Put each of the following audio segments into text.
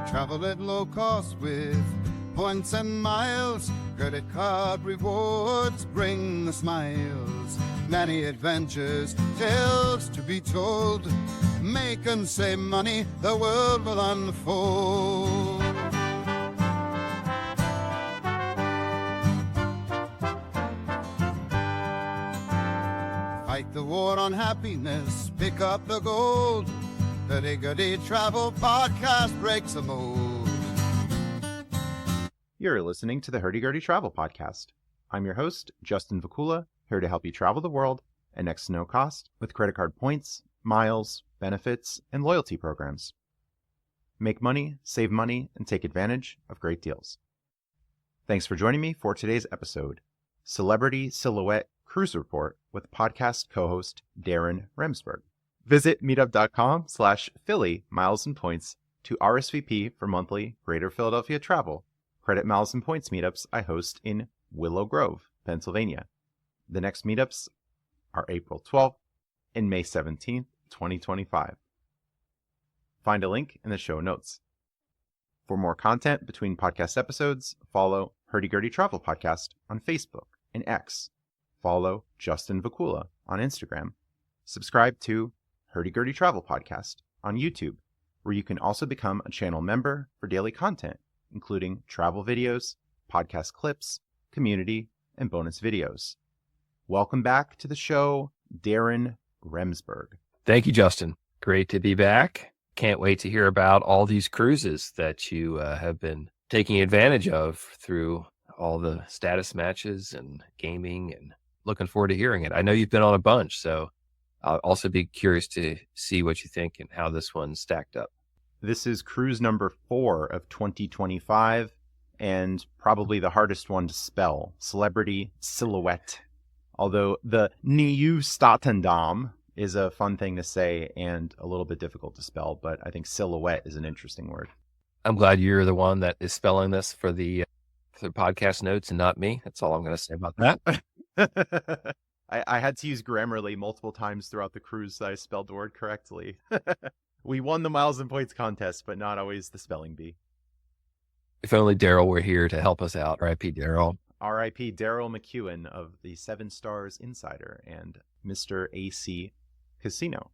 Travel at low cost with points and miles. Credit card rewards bring the smiles. Many adventures, tales to be told. Make and save money, the world will unfold. Fight the war on happiness, pick up the gold. The Gurdy Travel Podcast breaks the mold. You're listening to the Hurdy Travel Podcast. I'm your host, Justin Vacula, here to help you travel the world at next to no cost with credit card points, miles, benefits, and loyalty programs. Make money, save money, and take advantage of great deals. Thanks for joining me for today's episode, Celebrity Silhouette Cruise Report with podcast co-host Darren Remsburg. Visit meetup.com/Philly miles and points to RSVP for monthly Greater Philadelphia travel, credit miles and points meetups I host in Willow Grove, Pennsylvania. The next meetups are April 12th and May 17th, 2025. Find a link in the show notes. For more content between podcast episodes, follow Hurdy Travel Podcast on Facebook and X. Follow Justin Vacula on Instagram. Subscribe to Hurdy Travel Podcast on YouTube, where you can also become a channel member for daily content, including travel videos, podcast clips, community, and bonus videos. Welcome back to the show, Darren Remsburg. Thank you, Justin. Great to be back. Can't wait to hear about all these cruises that you have been taking advantage of through all the status matches and gaming, and looking forward to hearing it. I know you've been on a bunch, so I'll also be curious to see what you think and how this one stacked up. This is cruise number 4 of 2025, and probably the hardest one to spell, Celebrity Silhouette. Although the Nieuw-Statendam is a fun thing to say and a little bit difficult to spell, but I think silhouette is an interesting word. I'm glad you're the one that is spelling this for the podcast notes and not me. That's all I'm going to say about that. I had to use Grammarly multiple times throughout the cruise so I spelled the word correctly. We won the miles and points contest, but not always the spelling bee. If only Daryl were here to help us out. R.I.P. Daryl. R.I.P. Daryl McEwen of the 7 Stars Insider and Mr. AC Casino.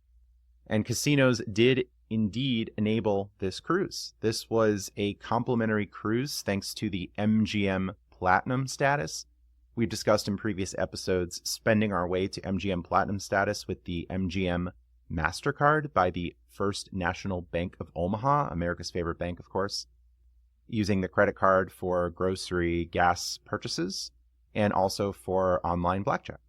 And casinos did indeed enable this cruise. This was a complimentary cruise thanks to the MGM Platinum status. We've discussed in previous episodes spending our way to MGM Platinum status with the MGM MasterCard by the First National Bank of Omaha, America's favorite bank, of course, using the credit card for grocery, gas purchases, and also for online blackjack.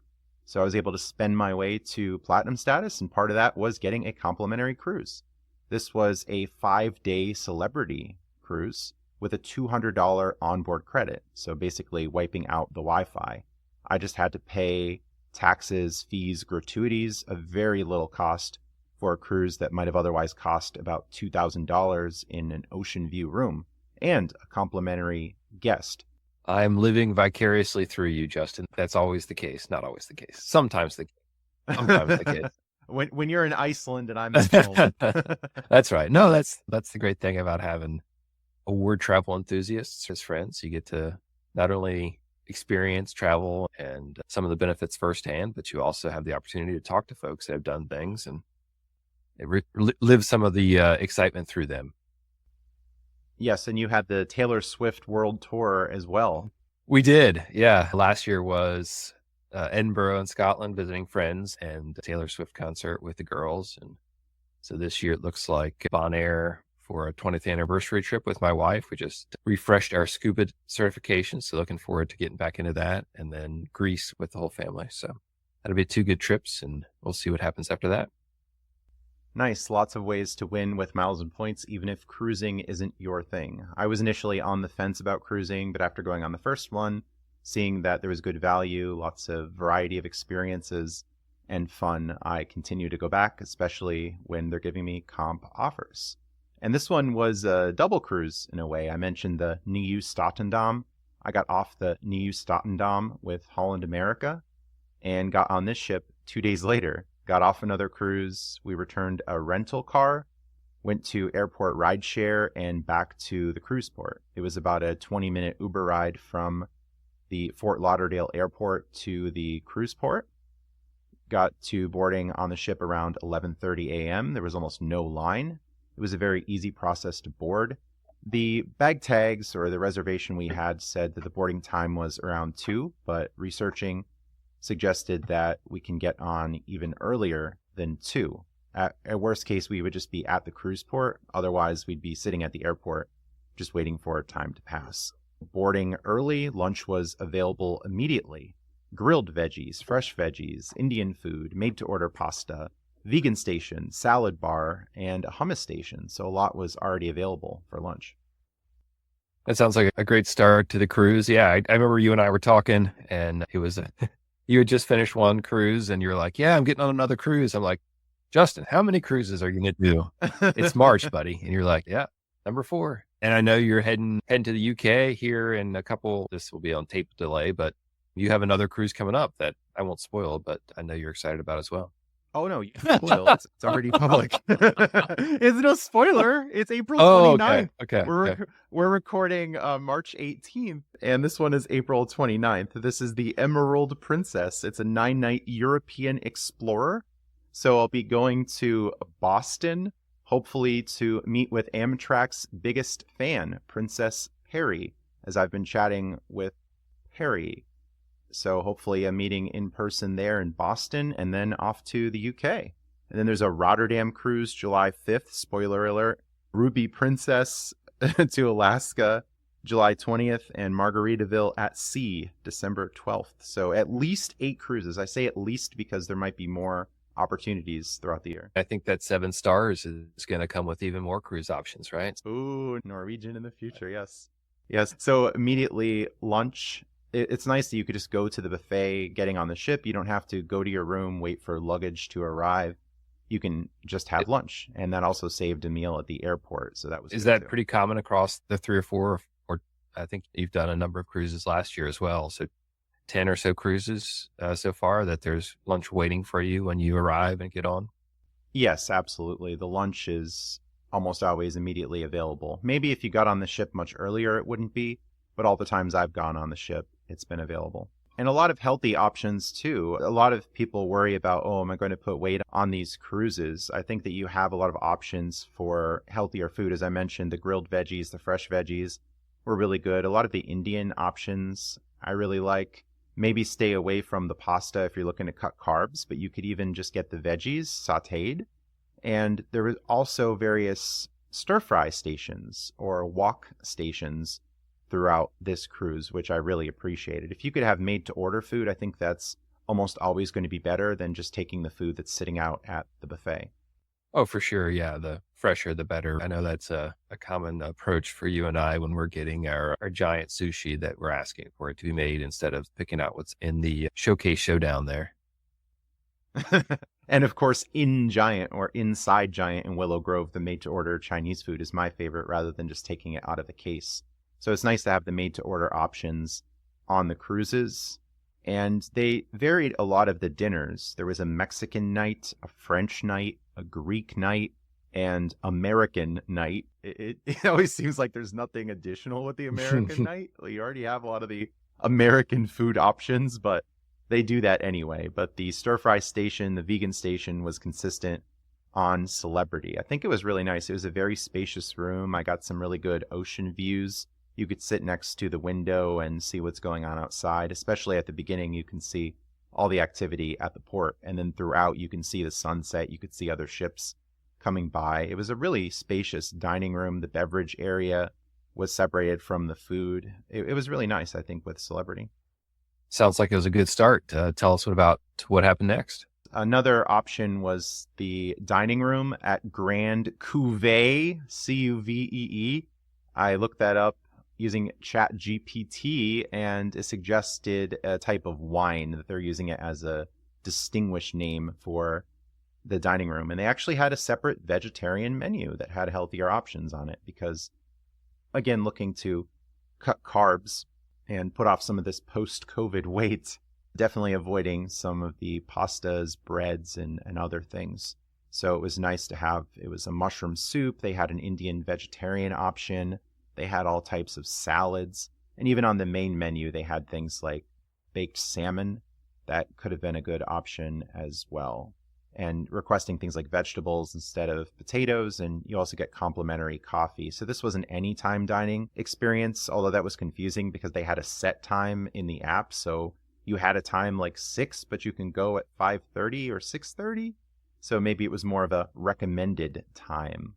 So I was able to spend my way to Platinum status, and part of that was getting a complimentary cruise. This was a 5-day celebrity cruise with a $200 onboard credit, so basically wiping out the Wi-Fi. I just had to pay taxes, fees, gratuities, a very little cost for a cruise that might have otherwise cost about $2,000 in an ocean view room, and a complimentary guest. I'm living vicariously through you, Justin. That's always the case. Not always the case. Sometimes the case. Sometimes the case. When you're in Iceland and I'm in Finland. That's right. No, that's the great thing about having award travel enthusiasts as friends. You get to not only experience travel and some of the benefits firsthand, but you also have the opportunity to talk to folks that have done things and live some of the excitement through them. Yes, and you had the Taylor Swift World Tour as well. We did, yeah. Last year was Edinburgh in Scotland, visiting friends, and a Taylor Swift concert with the girls. And so this year it looks like Bonaire for a 20th anniversary trip with my wife. We just refreshed our scuba certification, so looking forward to getting back into that. And then Greece with the whole family. So that'll be 2 good trips, and we'll see what happens after that. Nice. Lots of ways to win with miles and points, even if cruising isn't your thing. I was initially on the fence about cruising, but after going on the first one, seeing that there was good value, lots of variety of experiences, and fun, I continue to go back, especially when they're giving me comp offers. And this one was a double cruise in a way. I mentioned the Nieuw-Statendam. I got off the Nieuw-Statendam with Holland America and got on this ship 2 days later. Got off another cruise. We returned a rental car went to airport rideshare and back to the cruise port. It was about a 20-minute Uber ride from the Fort Lauderdale airport to the cruise port. Got to boarding on the ship around 11:30 a.m. There was almost no line. It was a very easy process to board. The bag tags or the reservation we had said that the boarding time was around 2, but researching suggested that we can get on even earlier than 2. At worst case, we would just be at the cruise port. Otherwise, we'd be sitting at the airport just waiting for time to pass. Boarding early, lunch was available immediately. Grilled veggies, fresh veggies, Indian food, made-to-order pasta, vegan station, salad bar, and a hummus station. So a lot was already available for lunch. That sounds like a great start to the cruise. Yeah, I remember you and I were talking, and it was you had just finished one cruise, and you're like, "Yeah, I'm getting on another cruise." I'm like, "Justin, how many cruises are you going to do?" It's March, buddy, and you're like, "Yeah, number 4." And I know you're heading to the UK here in a couple. This will be on tape delay, but you have another cruise coming up that I won't spoil, but I know you're excited about as well. Oh, no, you can spoil. It's already public. It's no spoiler. It's April 29th. Okay. We're recording March 18th, and this one is April 29th. This is the Emerald Princess. It's a 9-night European explorer. So I'll be going to Boston, hopefully to meet with Amtrak's biggest fan, Princess Perry, as I've been chatting with Perry. So hopefully a meeting in person there in Boston, and then off to the UK. And then there's a Rotterdam cruise, July 5th, spoiler alert, Ruby Princess to Alaska, July 20th, and Margaritaville at Sea, December 12th. So at least 8 cruises. I say at least because there might be more opportunities throughout the year. I think that 7 stars is going to come with even more cruise options, right? Ooh, Norwegian in the future, yes. Yes, so immediately lunch. It's nice that you could just go to the buffet getting on the ship. You don't have to go to your room, wait for luggage to arrive. You can just have lunch. And that also saved a meal at the airport. So that was Is that pretty common across the 3 or 4, or I think you've done a number of cruises last year as well. So 10 or so cruises so far that there's lunch waiting for you when you arrive and get on? Yes, absolutely. The lunch is almost always immediately available. Maybe if you got on the ship much earlier, it wouldn't be. But all the times I've gone on the ship, it's been available. And a lot of healthy options too. A lot of people worry about, oh, am I going to put weight on these cruises? I think that you have a lot of options for healthier food. As I mentioned, the grilled veggies, the fresh veggies were really good. A lot of the Indian options I really like. Maybe stay away from the pasta if you're looking to cut carbs, but you could even just get the veggies sauteed. And there were also various stir-fry stations or wok stations throughout this cruise, which I really appreciated. If you could have made-to-order food, I think that's almost always going to be better than just taking the food that's sitting out at the buffet. Oh, for sure. Yeah, the fresher, the better. I know that's a common approach for you and I when we're getting our giant sushi that we're asking for it to be made instead of picking out what's in the showcase showdown there. And of course, in Giant or inside Giant in Willow Grove, the made-to-order Chinese food is my favorite rather than just taking it out of the case. So it's nice to have the made-to-order options on the cruises. And they varied a lot of the dinners. There was a Mexican night, a French night, a Greek night, and American night. It always seems like there's nothing additional with the American night. You already have a lot of the American food options, but they do that anyway. But the stir-fry station, the vegan station, was consistent on Celebrity. I think it was really nice. It was a very spacious room. I got some really good ocean views. You could sit next to the window and see what's going on outside. Especially at the beginning, you can see all the activity at the port. And then throughout, you can see the sunset. You could see other ships coming by. It was a really spacious dining room. The beverage area was separated from the food. It was really nice, I think, with Celebrity. Sounds like it was a good start. Tell us what happened next. Another option was the dining room at Grand Cuvée, Cuvee. I looked that up using ChatGPT, and it suggested a type of wine that they're using it as a distinguished name for the dining room. And they actually had a separate vegetarian menu that had healthier options on it because, again, looking to cut carbs and put off some of this post-COVID weight, definitely avoiding some of the pastas, breads, and other things. So it was nice to have, it was a mushroom soup. They had an Indian vegetarian option. They had all types of salads. And even on the main menu, they had things like baked salmon. That could have been a good option as well. And requesting things like vegetables instead of potatoes. And you also get complimentary coffee. So this was an anytime dining experience, although that was confusing because they had a set time in the app. So you had a time like 6, but you can go at 5:30 or 6:30. So maybe it was more of a recommended time.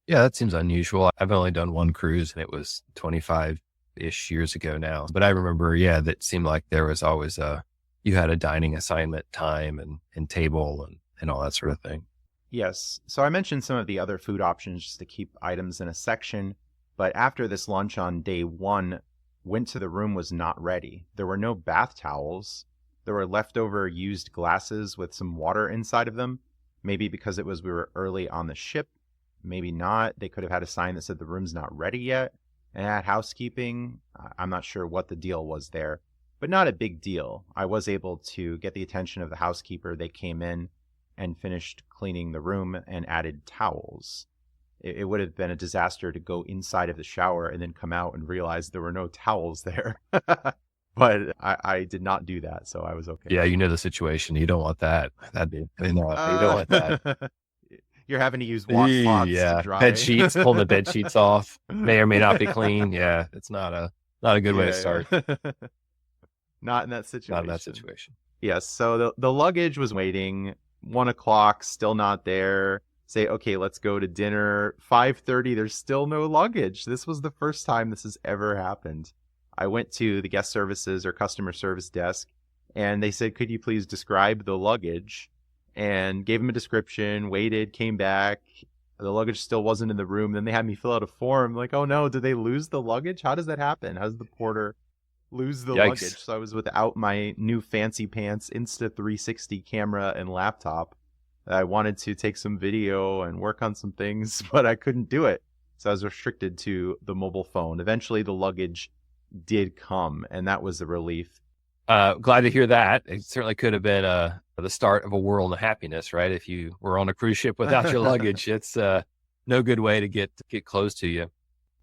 Yeah, that seems unusual. I've only done one cruise and it was 25-ish years ago now. But I remember, that seemed like there was always you had a dining assignment time and table and all that sort of thing. Yes. So I mentioned some of the other food options just to keep items in a section. But after this lunch on day 1, went to the room was not ready. There were no bath towels. There were leftover used glasses with some water inside of them. Maybe because we were early on the ship. Maybe not. They could have had a sign that said the room's not ready yet. And at housekeeping, I'm not sure what the deal was there, but not a big deal. I was able to get the attention of the housekeeper. They came in and finished cleaning the room and added towels. It would have been a disaster to go inside of the shower and then come out and realize there were no towels there. But I did not do that, so I was okay. Yeah, you know the situation. You don't want that. You don't want that. You're having to use washcloths to dry. Bed sheets, pull the bed sheets off. May or may not be clean. Yeah, it's not a good way to start. Not in that situation. Not in that situation. Yes, so the luggage was waiting. 1 o'clock, still not there. Say, okay, let's go to dinner. 5:30, there's still no luggage. This was the first time this has ever happened. I went to the guest services or customer service desk, and they said, could you please describe the luggage? And gave them a description, waited, came back. The luggage still wasn't in the room. Then they had me fill out a form. Like, oh no, did they lose the luggage? How does that happen? How does the porter lose the Yikes. luggage? So I was without my new fancy pants Insta360 camera and laptop. I wanted to take some video and work on some things, but I couldn't do it. So I was restricted to the mobile phone. Eventually the luggage did come, and that was a relief. Glad to hear that. It certainly could have been the start of a world of happiness, right? If you were on a cruise ship without your luggage, it's no good way to get close to you.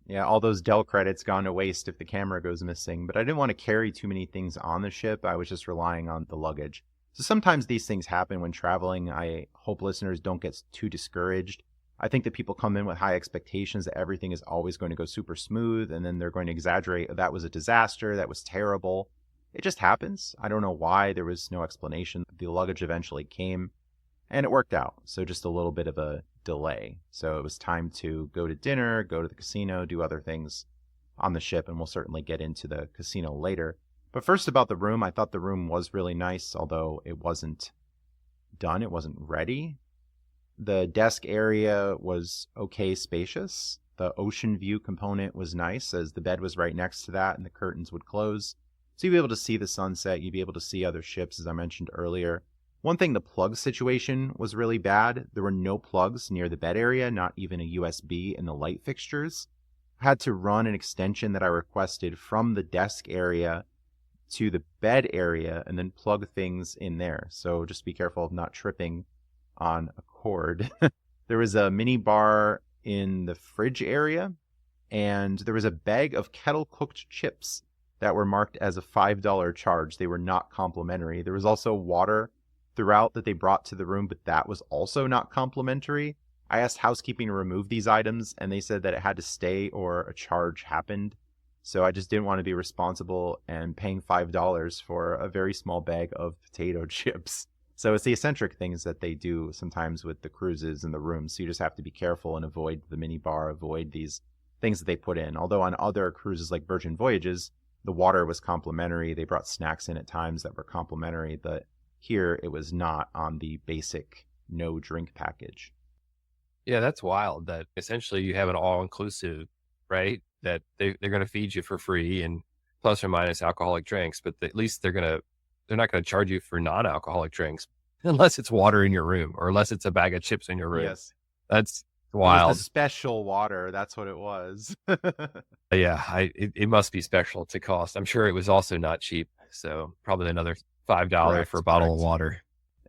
Yeah, all those Dell credits gone to waste if the camera goes missing. But I didn't want to carry too many things on the ship. I was just relying on the luggage. So sometimes these things happen when traveling. I hope listeners don't get too discouraged. I think that people come in with high expectations that everything is always going to go super smooth, and then they're going to exaggerate. That was a disaster. That was terrible. It just happens. I don't know why. There was no explanation. The luggage eventually came, and it worked out. So just a little bit of a delay. So it was time to go to dinner, go to the casino, do other things on the ship, and we'll certainly get into the casino later. But first about the room, I thought the room was really nice, although it wasn't done. It wasn't ready. The desk area was okay spacious. The ocean view component was nice, as the bed was right next to that and the curtains would close. So you'd be able to see the sunset. You'd be able to see other ships, as I mentioned earlier. One thing, the plug situation was really bad. There were no plugs near the bed area, not even a USB in the light fixtures. I had to run an extension that I requested from the desk area to the bed area and then plug things in there. So just be careful of not tripping on a cord. There was a mini bar in the fridge area, and there was a bag of kettle cooked chips that were marked as a $5 charge. They were not complimentary. There was also water throughout that they brought to the room, but that was also not complimentary. I asked housekeeping to remove these items, and they said that it had to stay or a charge happened. So I just didn't want to be responsible and paying $5 for a very small bag of potato chips. So it's the eccentric things that they do sometimes with the cruises and the rooms. So you just have to be careful and avoid the mini bar, avoid these things that they put in. Although on other cruises like Virgin Voyages, the water was complimentary. They brought snacks in at times that were complimentary, but here it was not on the basic no drink package. Yeah, that's wild that essentially you have an all-inclusive, right? That they're going to feed you for free and plus or minus alcoholic drinks, but at least they're not going to charge you for non-alcoholic drinks unless it's water in your room or unless it's a bag of chips in your room. Yes. That's wild. It was the special water. That's what it was. Yeah, it must be special to cost. I'm sure it was also not cheap. So probably another $5 for a bottle of water.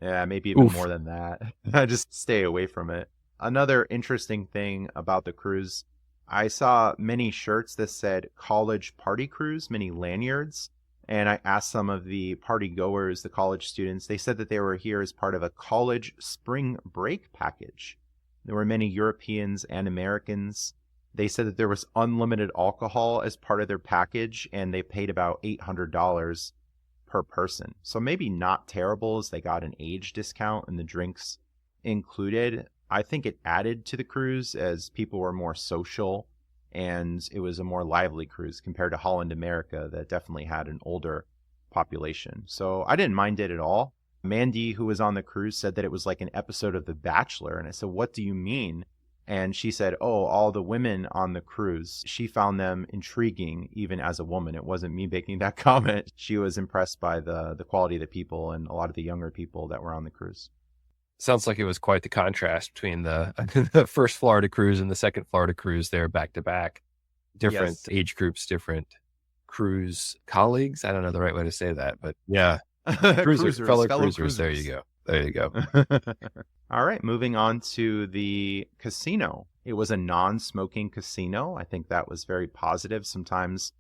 Yeah, maybe even Oof. more than that. I just stay away from it. Another interesting thing about the cruise, I saw many shirts that said college party cruise, many lanyards. And I asked some of the party goers, the college students, they said that they were here as part of a college spring break package. There were many Europeans and Americans. They said that there was unlimited alcohol as part of their package, and they paid about $800 per person. So maybe not terrible, as they got an age discount and the drinks included. I think it added to the cruise as people were more social, and it was a more lively cruise compared to Holland America that definitely had an older population. So I didn't mind it at all. Mandy, who was on the cruise, said that it was like an episode of The Bachelor. And I said, what do you mean? And she said, oh, all the women on the cruise, she found them intriguing even as a woman. It wasn't me making that comment. She was impressed by the quality of the people and a lot of the younger people that were on the cruise. Sounds like it was quite the contrast between the, the first Florida cruise and the second Florida cruise there back to back. Different Yes. age groups, different cruise colleagues. I don't know the right way to say that, but yeah. Cruisers, fellow cruisers. There you go. There you go. All right, moving on to the casino. It was a non-smoking casino. I think that was very positive. Sometimes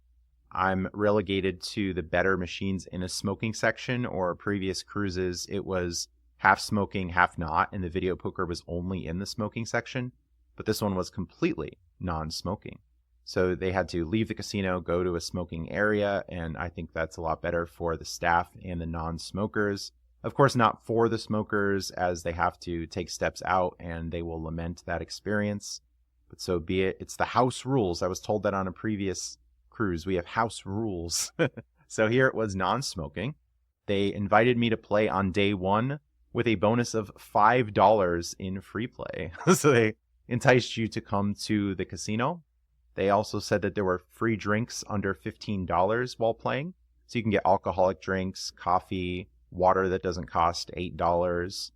I'm relegated to the better machines in a smoking section, or previous cruises, it was half smoking, half not, and the video poker was only in the smoking section. But this one was completely non-smoking. So they had to leave the casino, go to a smoking area, and I think that's a lot better for the staff and the non-smokers. Of course, not for the smokers, as they have to take steps out and they will lament that experience. But so be it. It's the house rules. I was told that on a previous cruise. We have house rules. So here it was non-smoking. They invited me to play on day one with a bonus of $5 in free play. So they enticed you to come to the casino. They also said that there were free drinks under $15 while playing. So you can get alcoholic drinks, coffee, water that doesn't cost $8.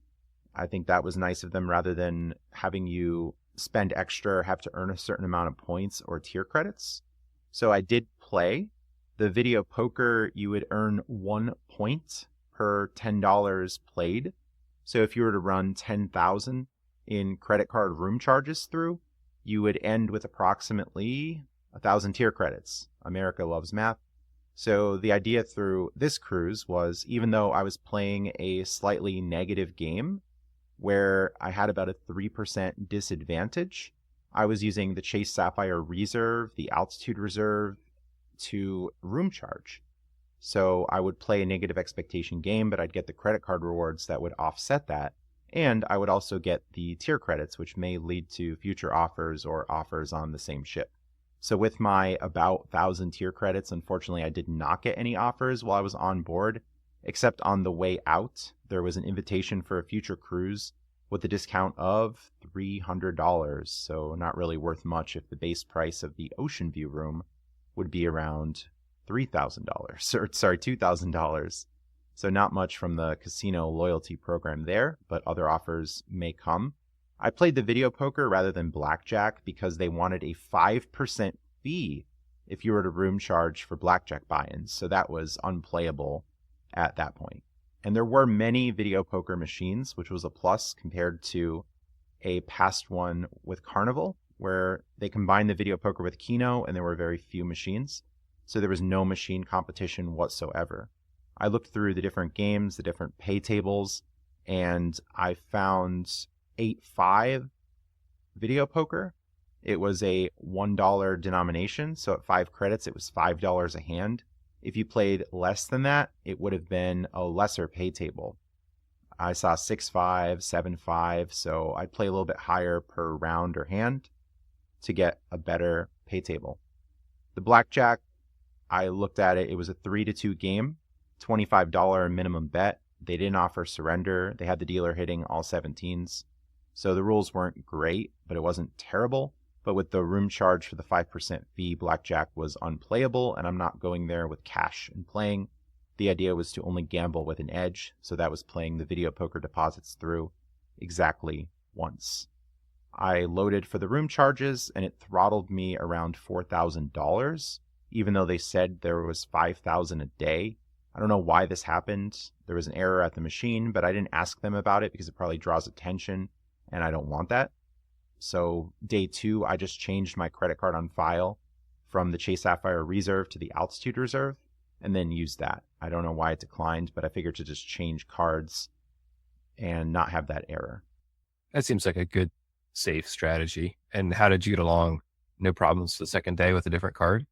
I think that was nice of them, rather than having you spend extra or have to earn a certain amount of points or tier credits. So I did play. The video poker, you would earn 1 point per $10 played. So if you were to run 10,000 in credit card room charges through, you would end with approximately 1,000 tier credits. America loves math. So the idea through this cruise was, even though I was playing a slightly negative game where I had about a 3% disadvantage, I was using the Chase Sapphire Reserve, the Altitude Reserve, to room charge. So I would play a negative expectation game, but I'd get the credit card rewards that would offset that. And I would also get the tier credits, which may lead to future offers or offers on the same ship. So with my about 1,000 tier credits, unfortunately, I did not get any offers while I was on board, except on the way out, there was an invitation for a future cruise with a discount of $300. So not really worth much if the base price of the Ocean View room would be around $3,000, or sorry, $2,000. So not much from the casino loyalty program there, but other offers may come. I played the video poker rather than blackjack because they wanted a 5% fee if you were to room charge for blackjack buy-ins. So that was unplayable at that point. And there were many video poker machines, which was a plus compared to a past one with Carnival, where they combined the video poker with Keno and there were very few machines. So there was no machine competition whatsoever. I looked through the different games, the different pay tables, and I found 8-5 video poker. It was a $1 denomination, so at 5 credits, it was $5 a hand. If you played less than that, it would have been a lesser pay table. I saw 6-5, 7-5, so I'd play a little bit higher per round or hand to get a better pay table. The blackjack, I looked at it, it was a 3-2 game, $25 minimum bet. They didn't offer surrender. They had the dealer hitting all 17s. So the rules weren't great, but it wasn't terrible. But with the room charge for the 5% fee, blackjack was unplayable, and I'm not going there with cash and playing. The idea was to only gamble with an edge, so that was playing the video poker deposits through exactly once. I loaded for the room charges, and it throttled me around $4,000, even though they said there was $5,000 a day. I don't know why this happened. There was an error at the machine, but I didn't ask them about it because it probably draws attention and I don't want that. So day 2, I just changed my credit card on file from the Chase Sapphire Reserve to the Altitude Reserve and then used that. I don't know why it declined, but I figured to just change cards and not have that error. That seems like a good, safe strategy. And how did you get along? No problems the second day with a different card?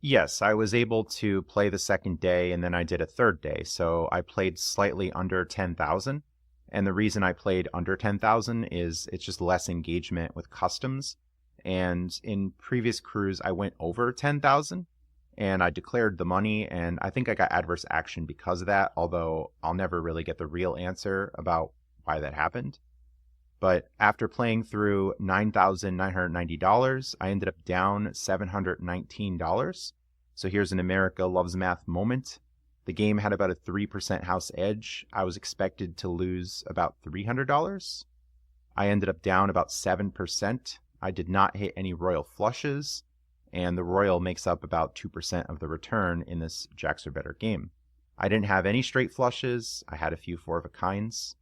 Yes, I was able to play the second day and then I did a third day. So I played slightly under 10,000. And the reason I played under 10,000 is it's just less engagement with customs. And in previous cruise, I went over 10,000 and I declared the money. And I think I got adverse action because of that, although I'll never really get the real answer about why that happened. But after playing through $9,990, I ended up down $719. So here's an America Loves Math moment. The game had about a 3% house edge. I was expected to lose about $300. I ended up down about 7%. I did not hit any royal flushes, and the royal makes up about 2% of the return in this Jacks or Better game. I didn't have any straight flushes. I had a few 4-of-a-kinds.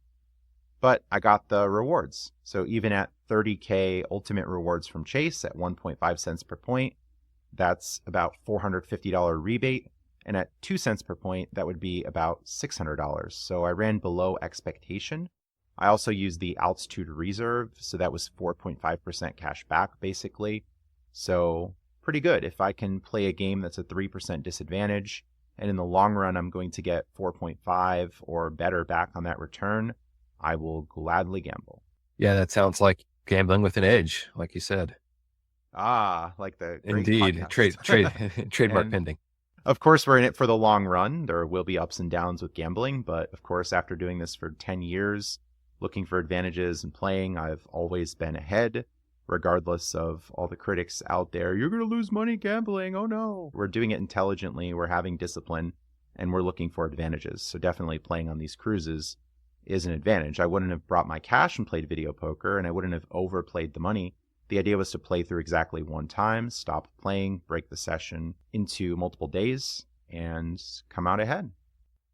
But I got the rewards. So even at 30K ultimate rewards from Chase at 1.5 cents per point, that's about $450 rebate. And at 2 cents per point, that would be about $600. So I ran below expectation. I also used the Altitude Reserve. So that was 4.5% cash back, basically. So pretty good. If I can play a game that's a 3% disadvantage, and in the long run, I'm going to get 4.5 or better back on that return, I will gladly gamble. Yeah, that sounds like gambling with an edge, like you said. Ah, like the great Indeed. podcast. Trademark And pending. of course, we're in it for the long run. There will be ups and downs with gambling, but of course, after doing this for 10 years, looking for advantages and playing, I've always been ahead, regardless of all the critics out there. You're going to lose money gambling. Oh no. We're doing it intelligently. We're having discipline and we're looking for advantages. So definitely playing on these cruises is an advantage. I wouldn't have brought my cash and played video poker, and I wouldn't have overplayed the money. The idea was to play through exactly one time, stop playing, break the session into multiple days, and come out ahead.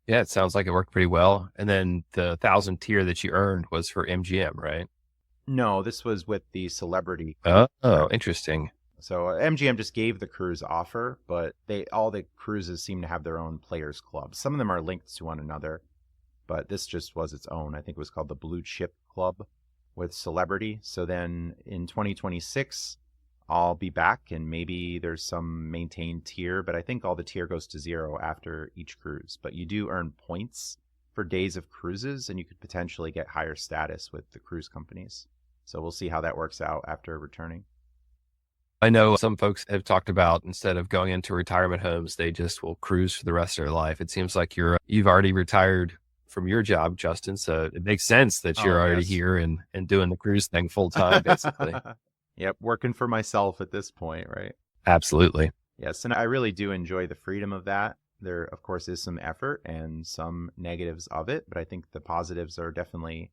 Yeah, it sounds like it worked pretty well. And then the 1,000 tier that you earned was for MGM, right? No, this was with the celebrity. Oh, interesting. So MGM just gave the cruise offer, but all the cruises seem to have their own players clubs. Some of them are linked to one another, but this just was its own. I think it was called the Blue Chip Club with celebrity. So then in 2026, I'll be back and maybe there's some maintained tier, but I think all the tier goes to 0 after each cruise. But you do earn points for days of cruises and you could potentially get higher status with the cruise companies. So we'll see how that works out after returning. I know some folks have talked about instead of going into retirement homes, they just will cruise for the rest of their life. It seems like you've already retired from your job, Justin. So it makes sense that you're already here and doing the cruise thing full time, basically. Yep. Working for myself at this point, right? Absolutely. Yes. And I really do enjoy the freedom of that. There, of course, is some effort and some negatives of it, but I think the positives are definitely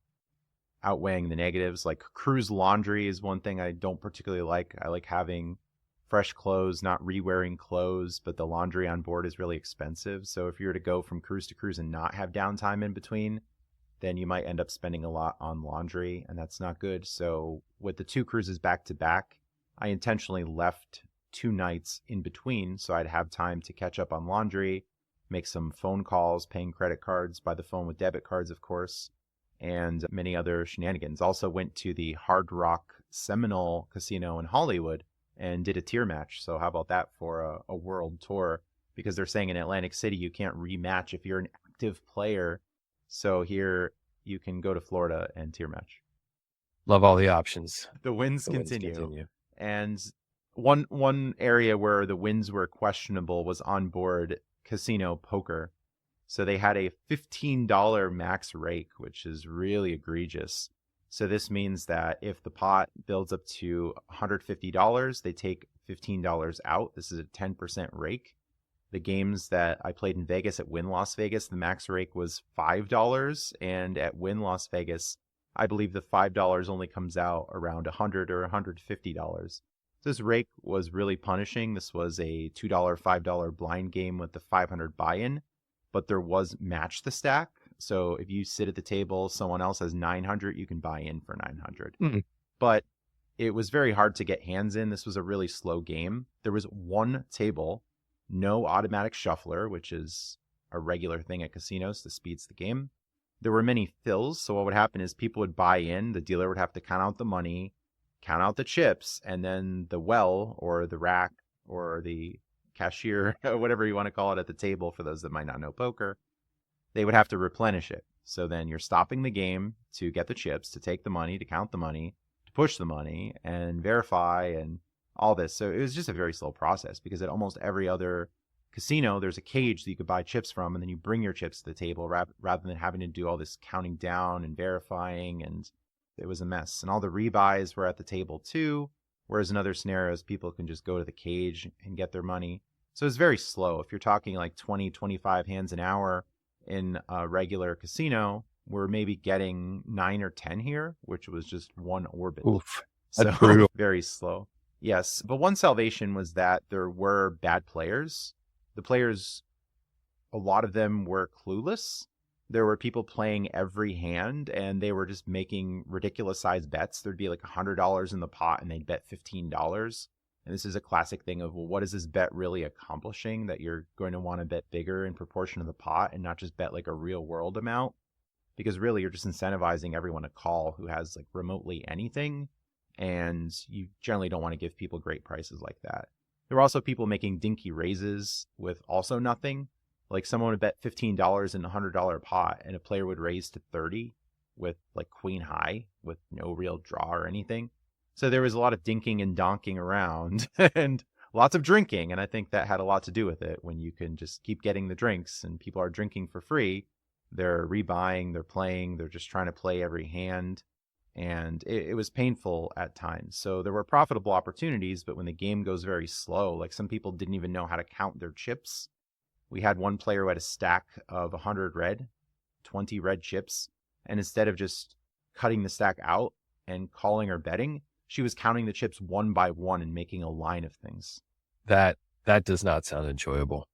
outweighing the negatives. Like cruise laundry is one thing I don't particularly like. I like having fresh clothes, not re-wearing clothes, but the laundry on board is really expensive. So if you were to go from cruise to cruise and not have downtime in between, then you might end up spending a lot on laundry, and that's not good. So with the 2 cruises back to back, I intentionally left 2 nights in between so I'd have time to catch up on laundry, make some phone calls, paying credit cards by the phone with debit cards, of course, and many other shenanigans. Also went to the Hard Rock Seminole Casino in Hollywood and did a tier match. So how about that for a world tour? Because they're saying in Atlantic City you can't rematch if you're an active player. So here you can go to Florida and tier match. Love all the options. The wins continue. And one area where the wins were questionable was onboard casino poker. So they had a $15 max rake, which is really egregious. So this means that if the pot builds up to $150, they take $15 out. This is a 10% rake. The games that I played in Vegas at Wynn Las Vegas, the max rake was $5. And at Wynn Las Vegas, I believe the $5 only comes out around $100 or $150. This rake was really punishing. This was a $2, $5 blind game with the $500 buy-in. but there was match the stack. So if you sit at the table, someone else has 900, you can buy in for 900. But it was very hard to get hands in. This was a really slow game. There was one table, no automatic shuffler, which is a regular thing at casinos that speeds the game. There were many fills. So what would happen is people would buy in. The dealer would have to count out the money, count out the chips, and then the well or the rack or the cashier, whatever you want to call it at the table for those that might not know poker, they would have to replenish it. So then you're stopping the game to get the chips, to take the money, to count the money, to push the money and verify and all this. So it was just a very slow process because at almost every other casino, there's a cage that you could buy chips from, and then you bring your chips to the table rather than having to do all this counting down and verifying, and it was a mess. And all the rebuys were at the table too, whereas in other scenarios, people can just go to the cage and get their money. So it's very slow. If you're talking like 20, 25 hands an hour in a regular casino, we're maybe getting 9 or 10 here, which was just one orbit. Oof, that's so brutal. Very slow. Yes, but one salvation was that there were bad players. The players, a lot of them were clueless. There were people playing every hand, and they were just making ridiculous sized bets. There'd be like $100 in the pot, and they'd bet $15. And this is a classic thing of, well, what is this bet really accomplishing that you're going to want to bet bigger in proportion to the pot and not just bet like a real world amount? Because really, you're just incentivizing everyone to call who has like remotely anything, and you generally don't want to give people great prices like that. There were also people making dinky raises with also nothing. Like someone would bet $15 in a $100 pot, and a player would raise to 30 with like queen high with no real draw or anything. So there was a lot of dinking and donking around and lots of drinking. And I think that had a lot to do with it. When you can just keep getting the drinks and people are drinking for free, they're rebuying, they're playing, they're just trying to play every hand. And it was painful at times. So there were profitable opportunities, but when the game goes very slow, like some people didn't even know how to count their chips. We had one player who had a stack of 100 red, 20 red chips. And instead of just cutting the stack out and calling or betting, she was counting the chips one by one and making a line of things. That does not sound enjoyable.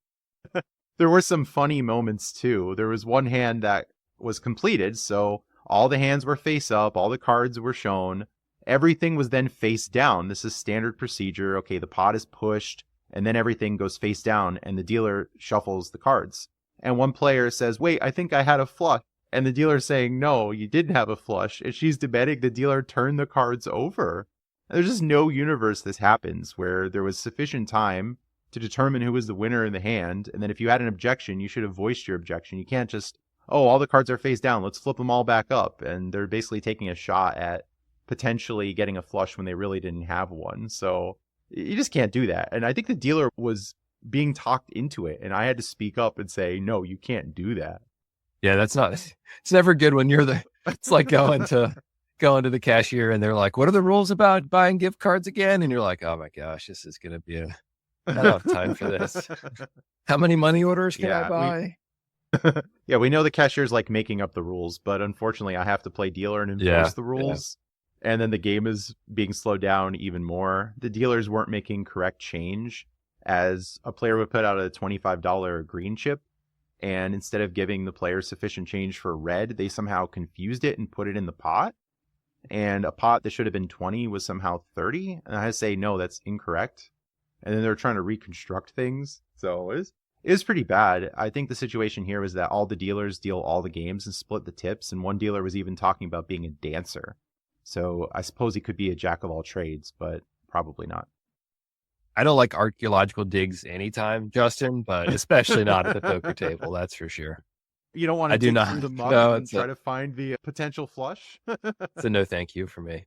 There were some funny moments too. There was one hand that was completed, so all the hands were face up, all the cards were shown. Everything was then face down. This is standard procedure. Okay, the pot is pushed, and then everything goes face down, and the dealer shuffles the cards. And one player says, wait, I think I had a flush. And the dealer's saying, no, you didn't have a flush. And she's demanding the dealer turn the cards over. And there's just no universe this happens where there was sufficient time to determine who was the winner in the hand. And then if you had an objection, you should have voiced your objection. You can't just, oh, all the cards are face down, let's flip them all back up. And they're basically taking a shot at potentially getting a flush when they really didn't have one. So you just can't do that. And I think the dealer was being talked into it. And I had to speak up and say, no, you can't do that. Yeah, it's never good when it's like going to the cashier and they're like, what are the rules about buying gift cards again? And you're like, oh my gosh, this is going to be I don't have time for this. How many money orders can I buy? Yeah, we know the cashier's like making up the rules, but unfortunately I have to play dealer and enforce the rules. Yeah. And then the game is being slowed down even more. The dealers weren't making correct change, as a player would put out a $25 green chip. And instead of giving the player sufficient change for red, they somehow confused it and put it in the pot. And a pot that should have been 20 was somehow 30. And I had to say, no, that's incorrect. And then they're trying to reconstruct things. So it was pretty bad. I think the situation here was that all the dealers deal all the games and split the tips. And one dealer was even talking about being a dancer. So I suppose he could be a jack of all trades, but probably not. I don't like archaeological digs anytime, Justin, but especially not at the poker table. That's for sure. You don't want to dig through the mud and try to find the potential flush? It's a no thank you for me.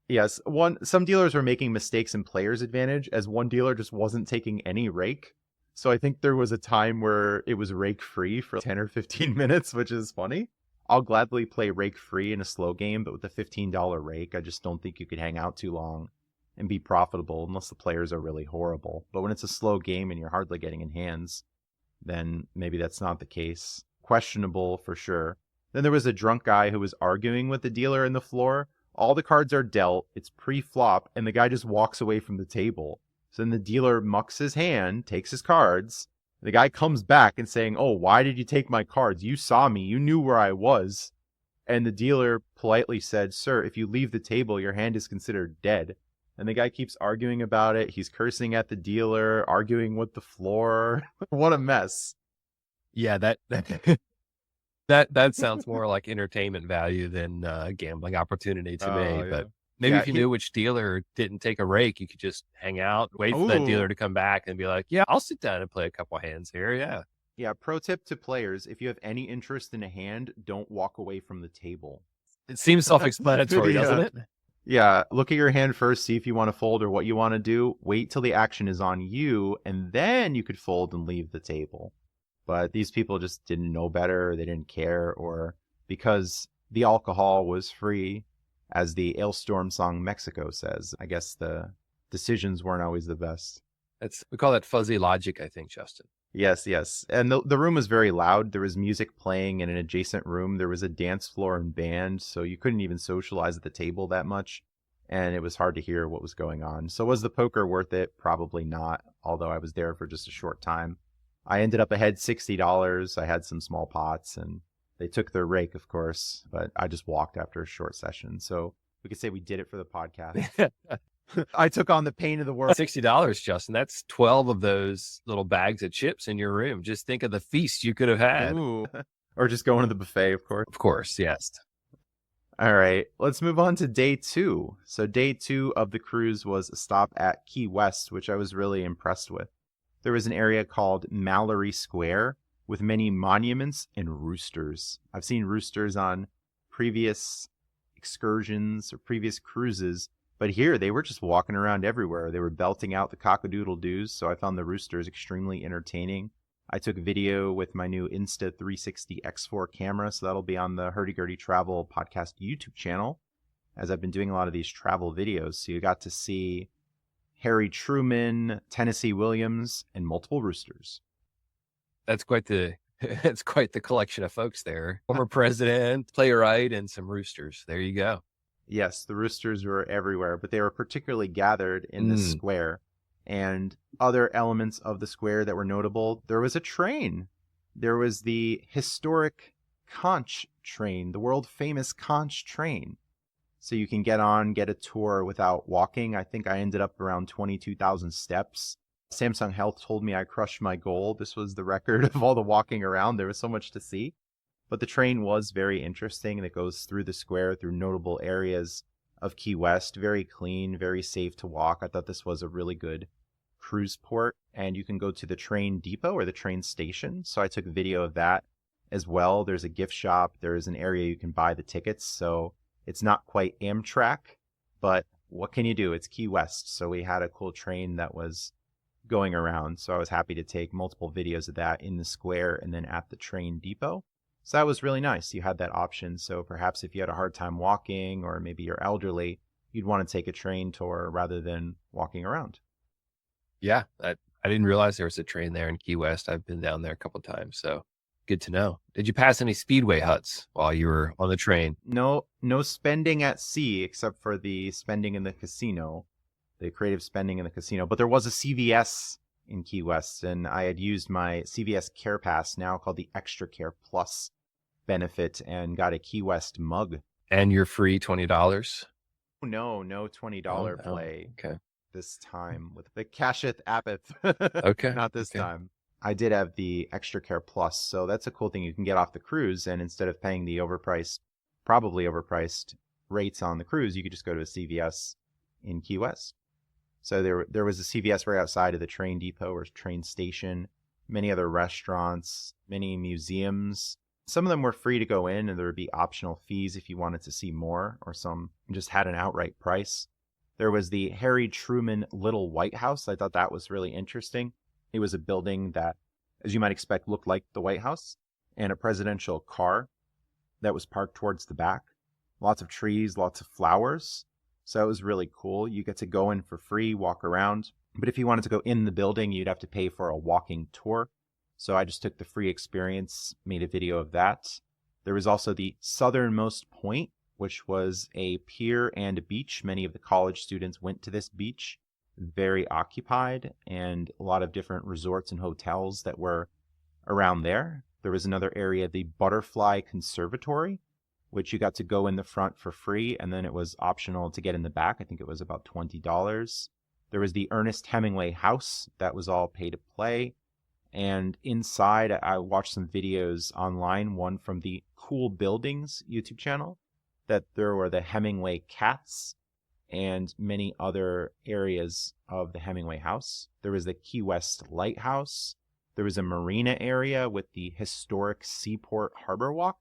Yes. Some dealers were making mistakes in player's advantage, as one dealer just wasn't taking any rake. So I think there was a time where it was rake free for 10 or 15 minutes, which is funny. I'll gladly play rake free in a slow game, but with a $15 rake, I just don't think you could hang out too long and be profitable unless the players are really horrible. But when it's a slow game and you're hardly getting in hands, then maybe that's not the case. Questionable for sure. Then there was a drunk guy who was arguing with the dealer in the floor. All the cards are dealt, it's pre-flop, and the guy just walks away from the table. So then the dealer mucks his hand, takes his cards, The guy comes back and saying, "Oh, why did you take my cards? You saw me. You knew where I was." And the dealer politely said, "Sir, if you leave the table, your hand is considered dead." And the guy keeps arguing about it. He's cursing at the dealer, arguing with the floor. What a mess. Yeah, that sounds more like entertainment value than a gambling opportunity to me. Yeah. But maybe Yeah, if you knew which dealer didn't take a rake, you could just hang out, wait for that Ooh. dealer to come back and be like, "Yeah, I'll sit down and play a couple hands here." Yeah. Yeah, pro tip to players, if you have any interest in a hand, don't walk away from the table. It seems self-explanatory, Yeah. doesn't it? Yeah, look at your hand first, see if you want to fold or what you want to do. Wait till the action is on you, and then you could fold and leave the table. But these people just didn't know better, they didn't care, or because the alcohol was free, as the Ailstorm song Mexico says, I guess the decisions weren't always the best. We call that fuzzy logic, I think, Justin. Yes, yes. And the room was very loud. There was music playing in an adjacent room. There was a dance floor and band, so you couldn't even socialize at the table that much. And it was hard to hear what was going on. So was the poker worth it? Probably not, although I was there for just a short time. I ended up ahead $60. I had some small pots, and they took their rake, of course, but I just walked after a short session. So we could say we did it for the podcast. I took on the pain of the world. $60, Justin. That's 12 of those little bags of chips in your room. Just think of the feast you could have had. Ooh. Or just going to the buffet, of course. Of course, yes. All right, let's move on to day 2. So day 2 of the cruise was a stop at Key West, which I was really impressed with. There was an area called Mallory Square with many monuments and roosters. I've seen roosters on previous excursions or previous cruises, but here they were just walking around everywhere. They were belting out the cock-a-doodle-doos, so I found the roosters extremely entertaining. I took video with my new Insta360 X4 camera, so that'll be on the Hurdy Travel podcast YouTube channel, as I've been doing a lot of these travel videos. So you got to see Harry Truman, Tennessee Williams, and multiple roosters. That's quite the collection of folks there. Former president, playwright, and some roosters. There you go. Yes, the roosters were everywhere, but they were particularly gathered in the square. And other elements of the square that were notable, there was a train. There was the historic conch train, the world famous conch train. So you can get a tour without walking. I think I ended up around 22,000 steps. Samsung Health told me I crushed my goal. This was the record of all the walking around. There was so much to see. But the train was very interesting, and it goes through the square, through notable areas of Key West. Very clean, very safe to walk. I thought this was a really good cruise port, and you can go to the train depot or the train station. So I took a video of that as well. There's a gift shop. There's an area you can buy the tickets. So it's not quite Amtrak, but what can you do? It's Key West. So we had a cool train that was going around. So I was happy to take multiple videos of that in the square and then at the train depot. So that was really nice. You had that option. So perhaps if you had a hard time walking, or maybe you're elderly, you'd want to take a train tour rather than walking around. Yeah, I didn't realize there was a train there in Key West. I've been down there a couple of times, so good to know. Did you pass any Speedway huts while you were on the train? No spending at sea except for the spending in the casino, the creative spending in the casino. But there was a CVS in Key West, and I had used my CVS Care Pass, now called the Extra Care Plus benefit, and got a Key West mug. And your free $20? No $20 play. Okay. This time with the casheth appeth. Okay. Not this time. I did have the Extra Care Plus, so that's a cool thing. You can get off the cruise, and instead of paying the probably overpriced rates on the cruise, you could just go to a CVS in Key West. So there was a CVS right outside of the train depot or train station, many other restaurants, many museums. Some of them were free to go in, and there would be optional fees if you wanted to see more, or some just had an outright price. There was the Harry Truman Little White House. I thought that was really interesting. It was a building that, as you might expect, looked like the White House, and a presidential car that was parked towards the back. Lots of trees, lots of flowers. So it was really cool. You get to go in for free, walk around. But if you wanted to go in the building, you'd have to pay for a walking tour. So I just took the free experience, made a video of that. There was also the southernmost point, which was a pier and a beach. Many of the college students went to this beach. very occupied, and a lot of different resorts and hotels that were around there. There was another area, the Butterfly Conservatory, which you got to go in the front for free, and then it was optional to get in the back. I think it was about $20. There was the Ernest Hemingway House. That was all pay to play. And inside, I watched some videos online, one from the Cool Buildings YouTube channel, that there were the Hemingway cats and many other areas of the Hemingway house. There was the Key West Lighthouse. There was a marina area with the historic Seaport Harbor Walk.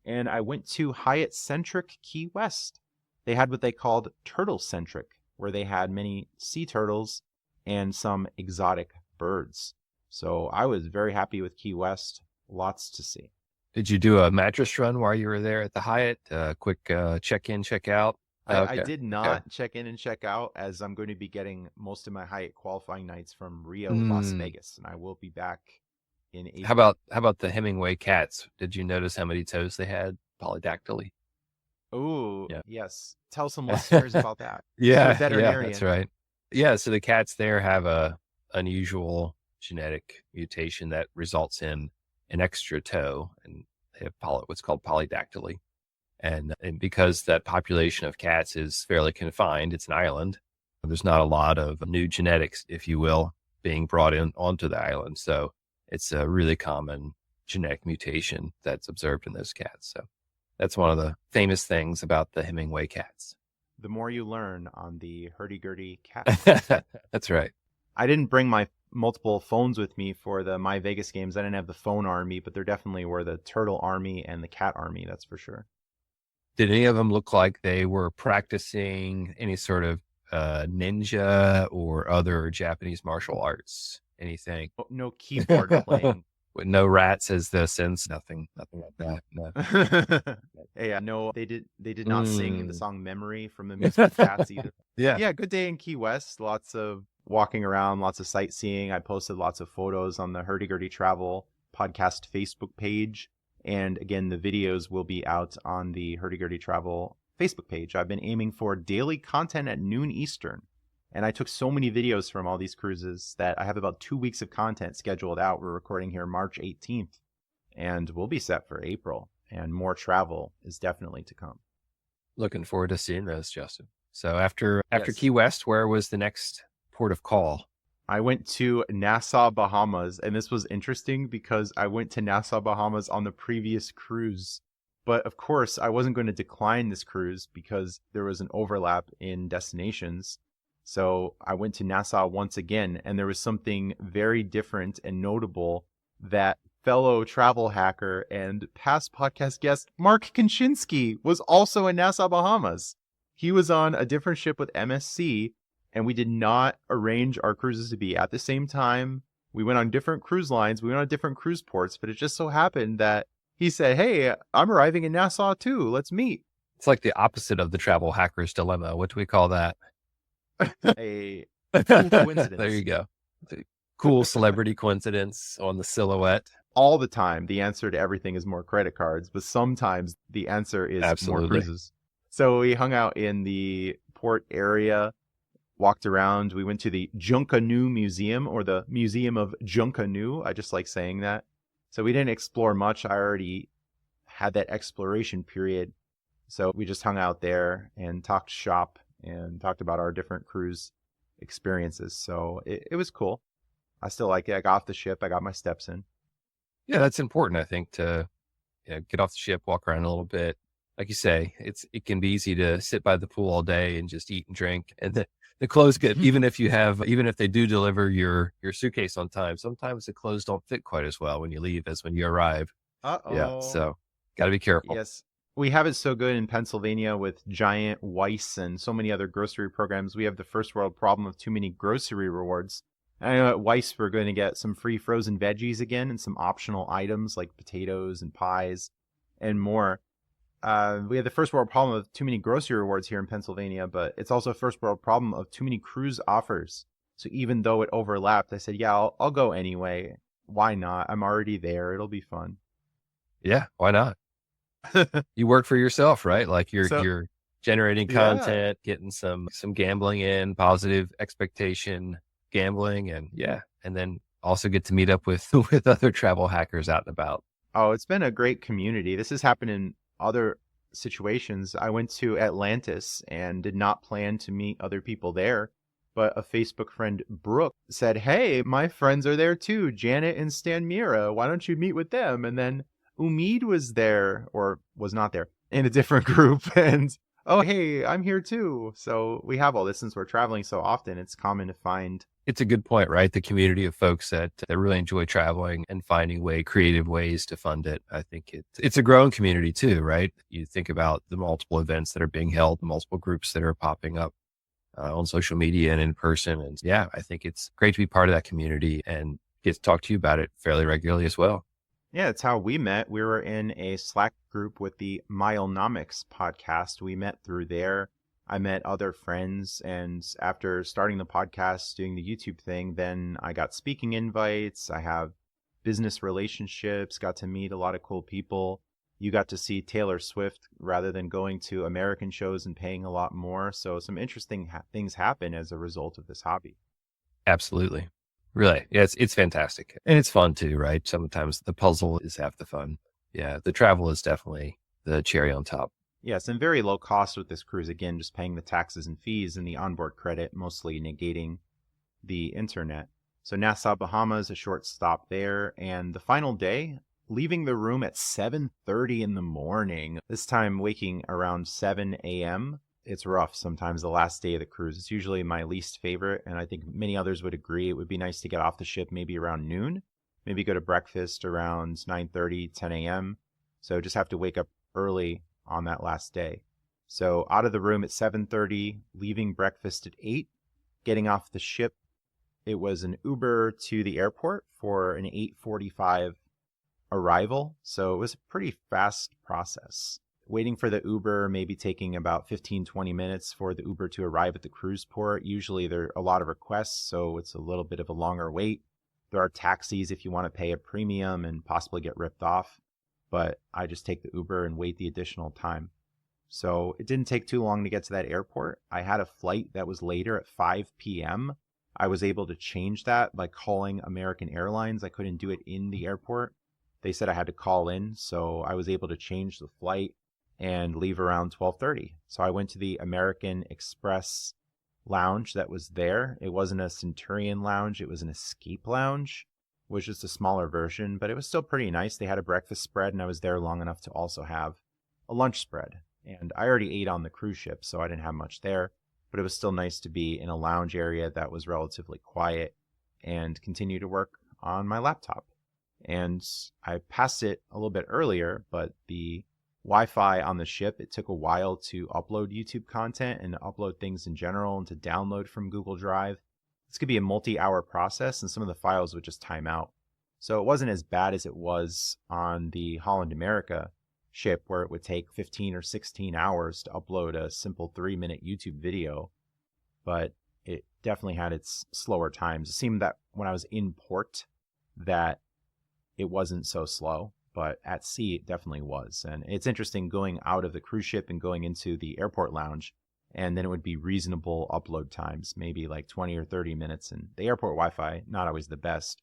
And I went to Hyatt-centric Key West. They had what they called turtle-centric, where they had many sea turtles and some exotic birds. So I was very happy with Key West. Lots to see. Did you do a mattress run while you were there at the Hyatt? Quick check-in, check-out? I did not check in and check out, as I'm going to be getting most of my Hyatt qualifying nights from Rio, Las Vegas, and I will be back in April. How about the Hemingway cats? Did you notice how many toes they had polydactyly? Oh, yes. Tell some listeners about that. Yeah, that's right. Yeah, so the cats there have a unusual genetic mutation that results in an extra toe, and they have what's called polydactyly. And because that population of cats is fairly confined, it's an island, there's not a lot of new genetics, if you will, being brought in onto the island. So it's a really common genetic mutation that's observed in those cats. So that's one of the famous things about the Hemingway cats. The more you learn on the Hurdy-Gurdy cat. That's right. I didn't bring my multiple phones with me for the My Vegas games. I didn't have the phone army, but there definitely were the turtle army and the cat army, that's for sure. Did any of them look like they were practicing any sort of ninja or other Japanese martial arts? Anything? No keyboard playing. With no rats as the sense, nothing like that. No. Yeah, no, they did not sing the song "Memory" from the musical Cats either. Yeah, good day in Key West. Lots of walking around, lots of sightseeing. I posted lots of photos on the Hurdy-Gurdy Travel podcast Facebook page. And again, the videos will be out on the Hurdy-Gurdy Travel Facebook page. I've been aiming for daily content at noon Eastern. And I took so many videos from all these cruises that I have about 2 weeks of content scheduled out. We're recording here March 18th. And we'll be set for April. And more travel is definitely to come. Looking forward to seeing those, Justin. So after Key West, where was the next port of call? I went to Nassau, Bahamas, and this was interesting because I went to Nassau, Bahamas on the previous cruise. But of course, I wasn't going to decline this cruise because there was an overlap in destinations. So I went to Nassau once again, and there was something very different and notable that fellow travel hacker and past podcast guest Mark Kaczynski was also in Nassau, Bahamas. He was on a different ship with MSC, and we did not arrange our cruises to be at the same time. We went on different cruise lines. We went on different cruise ports, but it just so happened that he said, "Hey, I'm arriving in Nassau too. Let's meet." It's like the opposite of the travel hacker's dilemma. What do we call that? A cool coincidence. There you go. Cool celebrity coincidence on the silhouette. All the time, the answer to everything is more credit cards, but sometimes the answer is more cruises. So we hung out in the port area, walked around. We went to the Junkanoo Museum, or the Museum of Junkanoo. I just like saying that. So we didn't explore much. I already had that exploration period. So we just hung out there and talked shop and talked about our different cruise experiences. So it was cool. I still like it. I got off the ship. I got my steps in. Yeah, that's important, I think, to get off the ship, walk around a little bit. Like you say, it can be easy to sit by the pool all day and just eat and drink. And the clothes get, even if they do deliver your suitcase on time, sometimes the clothes don't fit quite as well when you leave as when you arrive. Uh-oh. Yeah, so got to be careful. Yes. We have it so good in Pennsylvania with Giant, Weiss, and so many other grocery programs. We have the first world problem of too many grocery rewards. I know at Weiss we're going to get some free frozen veggies again and some optional items like potatoes and pies and more. We have the first world problem of too many grocery rewards here in Pennsylvania, but it's also a first world problem of too many cruise offers. So even though it overlapped, I said, yeah, I'll go anyway. Why not? I'm already there. It'll be fun. Yeah, why not? You work for yourself, right? Like you're generating Yeah. content, getting some gambling in, positive expectation gambling, and then also get to meet up with with other travel hackers out and about. Oh, it's been a great community. This has happened in other situations. I went to Atlantis and did not plan to meet other people there, but a Facebook friend, Brooke, said, "Hey, my friends are there too, Janet and Stan Mira. Why don't you meet with them?" And then Umid was there, or was not there, in a different group. And, oh, hey, I'm here too. So we have all this since we're traveling so often. It's common to find. It's a good point, right? The community of folks that really enjoy traveling and finding creative ways to fund it. I think it's a growing community too, right? You think about the multiple events that are being held, the multiple groups that are popping up on social media and in person. And I think it's great to be part of that community and get to talk to you about it fairly regularly as well. Yeah, it's how we met. We were in a Slack group with the Milenomics podcast. We met through there. I met other friends, and after starting the podcast, doing the YouTube thing, then I got speaking invites. I have business relationships, got to meet a lot of cool people. You got to see Taylor Swift rather than going to American shows and paying a lot more. So some interesting things happen as a result of this hobby. Absolutely. Really. Yeah, it's fantastic. And it's fun too, right? Sometimes the puzzle is half the fun. Yeah, the travel is definitely the cherry on top. Yes, and very low cost with this cruise. Again, just paying the taxes and fees and the onboard credit, mostly negating the internet. So Nassau, Bahamas, a short stop there. And the final day, leaving the room at 7:30 in the morning. This time waking around 7 a.m. It's rough sometimes, the last day of the cruise. It's usually my least favorite, and I think many others would agree. It would be nice to get off the ship maybe around noon, maybe go to breakfast around 9:30, 10 a.m. So just have to wake up early on that last day. So out of the room at 7:30, leaving breakfast at 8, getting off the ship. It was an Uber to the airport for an 8:45 arrival. So it was a pretty fast process. Waiting for the Uber, maybe taking about 15-20 minutes for the Uber to arrive at the cruise port. Usually there are a lot of requests, so it's a little bit of a longer wait. There are taxis if you want to pay a premium and possibly get ripped off, but I just take the Uber and wait the additional time. So it didn't take too long to get to that airport. I had a flight that was later at 5 p.m. I was able to change that by calling American Airlines. I couldn't do it in the airport. They said I had to call in, so I was able to change the flight and leave around 12:30. So I went to the American Express lounge that was there. It wasn't a Centurion lounge, it was an Escape lounge, which is a smaller version, but it was still pretty nice. They had a breakfast spread, and I was there long enough to also have a lunch spread. And I already ate on the cruise ship, so I didn't have much there, but it was still nice to be in a lounge area that was relatively quiet and continue to work on my laptop. And I passed it a little bit earlier, but the Wi-Fi on the ship, it took a while to upload YouTube content and to upload things in general and to download from Google Drive. This could be a multi-hour process, and some of the files would just time out. So it wasn't as bad as it was on the Holland America ship, where it would take 15 or 16 hours to upload a simple 3-minute YouTube video. But it definitely had its slower times. It seemed that when I was in port that it wasn't so slow, but at sea it definitely was. And it's interesting going out of the cruise ship and going into the airport lounge, and then it would be reasonable upload times, maybe like 20 or 30 minutes. And the airport Wi-Fi, not always the best,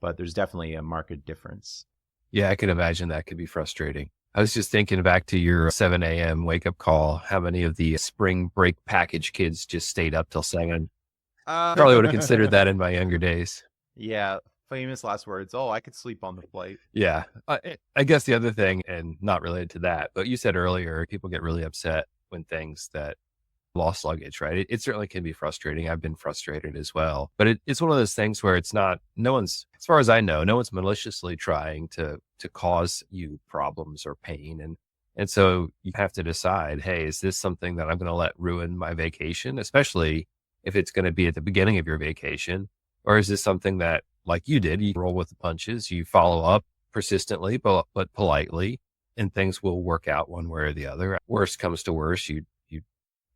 but there's definitely a marked difference. Yeah, I can imagine that could be frustrating. I was just thinking back to your 7 a.m. wake-up call. How many of the spring break package kids just stayed up till 7? Probably would have considered that in my younger days. Yeah, famous last words. Oh, I could sleep on the flight. Yeah. I guess the other thing, and not related to that, but you said earlier, people get really upset when things that lost luggage, right? It certainly can be frustrating. I've been frustrated as well. But it's one of those things where it's not, no one's, as far as I know, no one's maliciously trying to cause you problems or pain. And so you have to decide, hey, is this something that I'm going to let ruin my vacation, especially if it's going to be at the beginning of your vacation? Or is this something that, like you did, you roll with the punches, you follow up persistently, but politely, and things will work out one way or the other. Worst comes to worst, you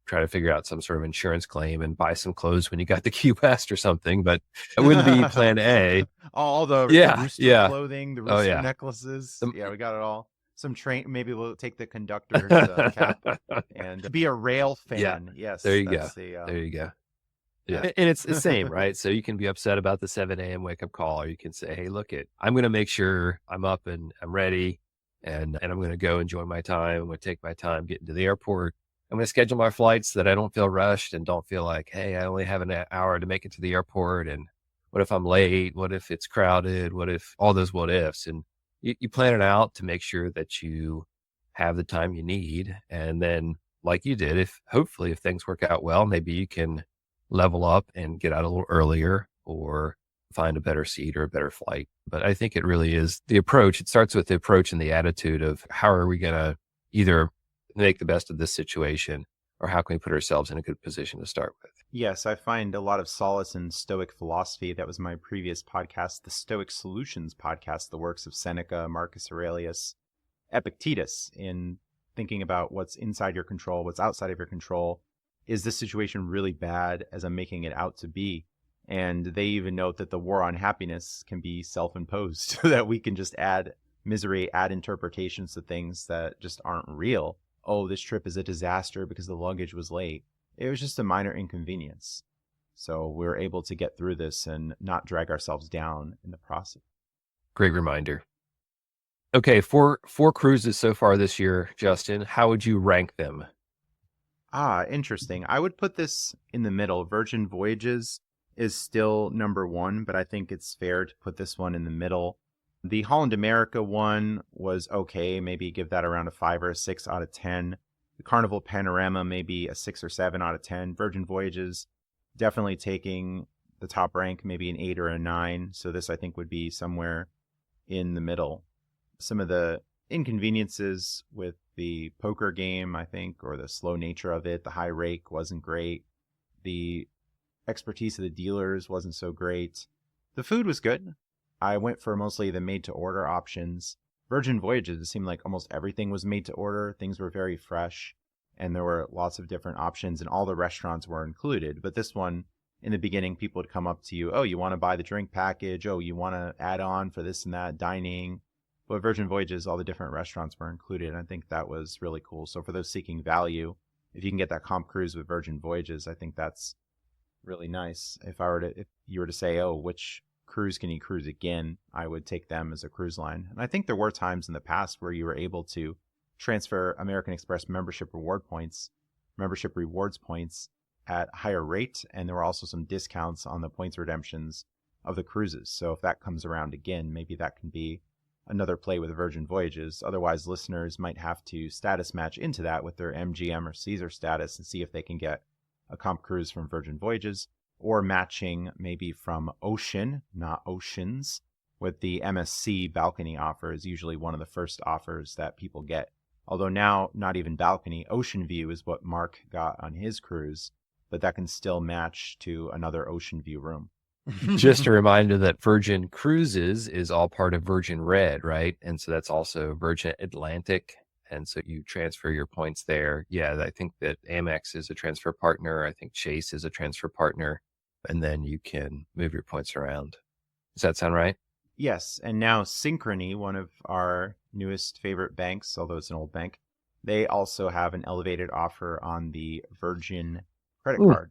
try to figure out some sort of insurance claim and buy some clothes when you got to Key West or something, but it wouldn't be plan A. All the Rooster clothing, the Rooster necklaces. We got it all. some train. Maybe we'll take the conductor's cap and be a rail fan. Yeah. Yes, There you go. that's the, There you go. Yeah. And it's the same, right? So you can be upset about the 7 a.m. wake up call, or you can say, hey, look I'm going to make sure I'm up and I'm ready, and I'm going to go enjoy my time. I'm going to take my time getting to the airport. I'm going to schedule my flights so that I don't feel rushed and don't feel like, hey, I only have an hour to make it to the airport. And what if I'm late? What if it's crowded? What if all those what ifs? And you plan it out to make sure that you have the time you need. And then like you did, hopefully if things work out well, maybe you can level up and get out a little earlier or find a better seat or a better flight. But I think it really is the approach. It starts with the approach and the attitude of how are we going to either make the best of this situation, or how can we put ourselves in a good position to start with? Yes, I find a lot of solace in Stoic philosophy. That was my previous podcast, the Stoic Solutions podcast, the works of Seneca, Marcus Aurelius, Epictetus, in thinking about what's inside your control, what's outside of your control. Is this situation really bad as I'm making it out to be? And they even note that the war on happiness can be self-imposed, so that we can just add misery, add interpretations to things that just aren't real. Oh, this trip is a disaster because the luggage was late. It was just a minor inconvenience. So we're able to get through this and not drag ourselves down in the process. Great reminder. Okay, four cruises so far this year, Justin. How would you rank them? Interesting. I would put this in the middle. Virgin Voyages is still number one, but I think it's fair to put this one in the middle. The Holland America one was okay. Maybe give that around a 5 or a 6 out of 10. The Carnival Panorama, maybe a 6 or 7 out of 10. Virgin Voyages, definitely taking the top rank, maybe an 8 or a 9. So this, I think, would be somewhere in the middle. Some of the inconveniences with the poker game, I think, or the slow nature of it, the high rake wasn't great. The expertise of the dealers wasn't so great. The food was good. I went for mostly the made-to-order options. Virgin Voyages, it seemed like almost everything was made to order. Things were very fresh, and there were lots of different options, and all the restaurants were included. But this one, in the beginning, people would come up to you, oh, you want to buy the drink package? Oh, you want to add on for this and that, dining? But Virgin Voyages, all the different restaurants were included, and I think that was really cool. So for those seeking value, if you can get that comp cruise with Virgin Voyages, I think that's really nice. If you were to say, oh, which cruise can you cruise again, I would take them as a cruise line. And I think there were times in the past where you were able to transfer American Express membership rewards points at a higher rate, and there were also some discounts on the points redemptions of the cruises. So if that comes around again, maybe that can be another play with Virgin Voyages. Otherwise, listeners might have to status match into that with their MGM or Caesar status and see if they can get a comp cruise from Virgin Voyages, or matching maybe from Ocean, not Oceans, with the MSC balcony offer is usually one of the first offers that people get. Although now, not even balcony, Ocean View is what Mark got on his cruise, but that can still match to another Ocean View room. Just a reminder that Virgin Cruises is all part of Virgin Red, right? And so that's also Virgin Atlantic. And so you transfer your points there. Yeah, I think that Amex is a transfer partner. I think Chase is a transfer partner. And then you can move your points around. Does that sound right? Yes. And now Synchrony, one of our newest favorite banks, although it's an old bank, they also have an elevated offer on the Virgin credit card.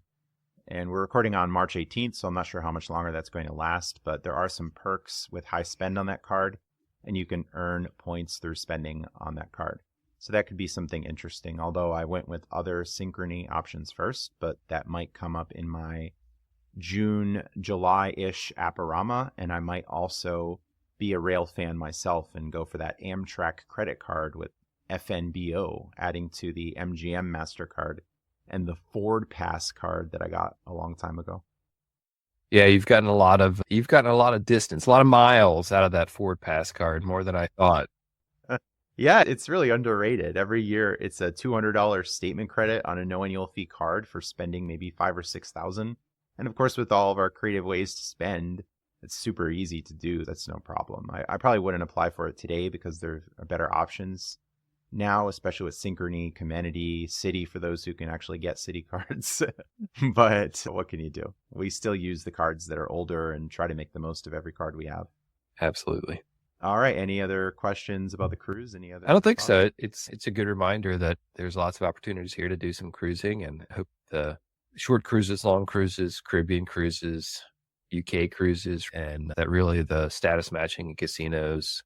And we're recording on March 18th, so I'm not sure how much longer that's going to last, but there are some perks with high spend on that card, and you can earn points through spending on that card. So that could be something interesting, although I went with other Synchrony options first, but that might come up in my June, July-ish Apparama, and I might also be a rail fan myself and go for that Amtrak credit card with FNBO, adding to the MGM MasterCard and the Ford Pass card that I got a long time ago. Yeah, you've gotten a lot of distance, a lot of miles out of that Ford Pass card, more than I thought. Yeah, it's really underrated. Every year, it's a $200 statement credit on a no annual fee card for spending maybe $5,000 or $6,000. And of course, with all of our creative ways to spend, it's super easy to do. That's no problem. I probably wouldn't apply for it today because there are better options now, especially with Synchrony, Comenity, Citi for those who can actually get Citi cards. But what can you do? We still use the cards that are older and try to make the most of every card we have. Absolutely. All right. Any other questions about the cruise? Any other I don't think thoughts? so. It's a good reminder that there's lots of opportunities here to do some cruising, and I hope the short cruises, long cruises, Caribbean cruises, UK cruises, and that really the status matching casinos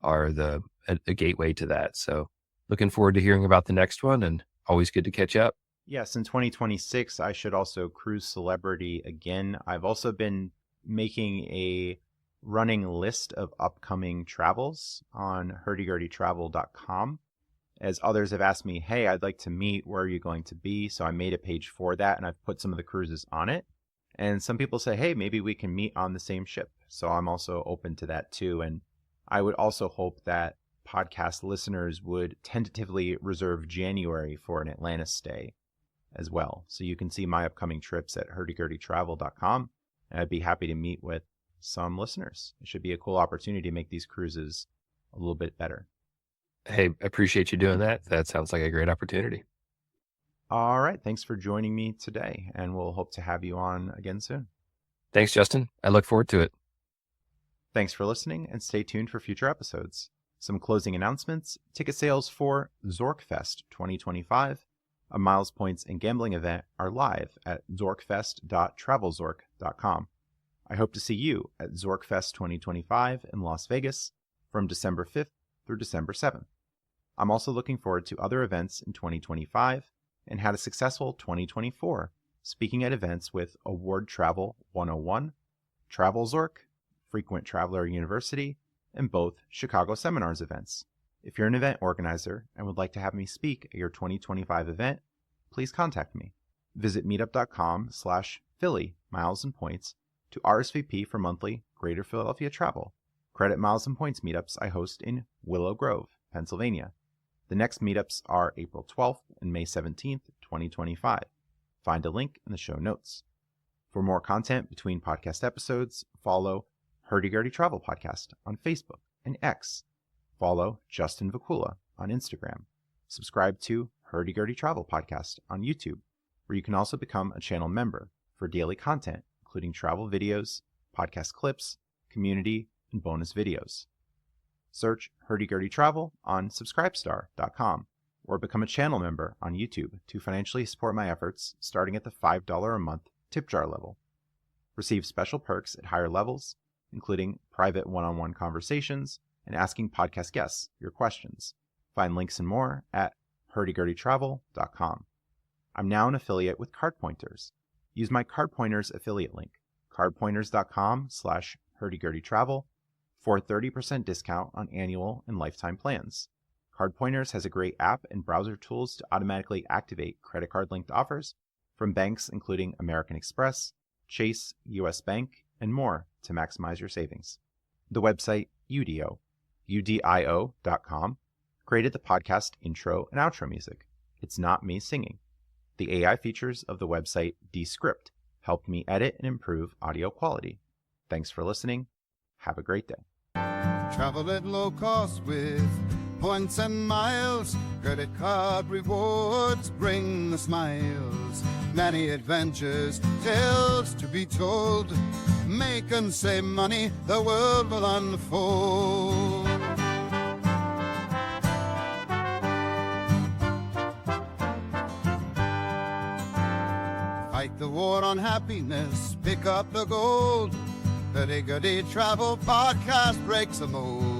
are a gateway to that. So looking forward to hearing about the next one, and always good to catch up. Yes, in 2026, I should also cruise celebrity again. I've also been making a running list of upcoming travels on hurdygurdytravel.com. As others have asked me, hey, I'd like to meet, where are you going to be? So I made a page for that, and I've put some of the cruises on it. And some people say, hey, maybe we can meet on the same ship. So I'm also open to that too. And I would also hope that podcast listeners would tentatively reserve January for an Atlantis stay as well. So you can see my upcoming trips at hurdygurdytravel.com. And I'd be happy to meet with some listeners. It should be a cool opportunity to make these cruises a little bit better. Hey, I appreciate you doing that. That sounds like a great opportunity. All right. Thanks for joining me today, and we'll hope to have you on again soon. Thanks, Justin. I look forward to it. Thanks for listening, and stay tuned for future episodes. Some closing announcements. Ticket sales for Zorkfest 2025, a miles, points, and gambling event, are live at zorkfest.travelzork.com. I hope to see you at Zorkfest 2025 in Las Vegas from December 5th through December 7th. I'm also looking forward to other events in 2025 and had a successful 2024 speaking at events with Award Travel 101, Travel Zork, Frequent Traveler University, and both Chicago Seminars events. If you're an event organizer and would like to have me speak at your 2025 event, please contact me. Visit meetup.com/Philly miles and points to RSVP for monthly Greater Philadelphia travel. Credit miles and points meetups I host in Willow Grove, Pennsylvania. The next meetups are April 12th and May 17th, 2025. Find a link in the show notes. For more content between podcast episodes, follow Hurdy Gurdy Travel Podcast on Facebook and X. Follow Justin Vacula on Instagram. Subscribe to Hurdy Gurdy Travel Podcast on YouTube, where you can also become a channel member for daily content, including travel videos, podcast clips, community, and bonus videos. Search Hurdy Gurdy Travel on subscribestar.com or become a channel member on YouTube to financially support my efforts starting at the $5 a month tip jar level. Receive special perks at higher levels, including private one-on-one conversations and asking podcast guests your questions. Find links and more at hurdygurdytravel.com. I'm now an affiliate with Card Pointers. Use my Card Pointers affiliate link, cardpointers.com/hurdygurdytravel, for a 30% discount on annual and lifetime plans. Card Pointers has a great app and browser tools to automatically activate credit card linked offers from banks including American Express, Chase, US Bank, and more to maximize your savings. The website udio.com, created the podcast intro and outro music. It's not me singing. The AI features of the website Descript helped me edit and improve audio quality. Thanks for listening. Have a great day. Travel at low cost with points and miles. Credit card rewards bring the smiles. Many adventures, tales to be told. Make and save money, the world will unfold. Fight the war on happiness, pick up the gold. Hurdy Gurdy Travel Podcast breaks the mold.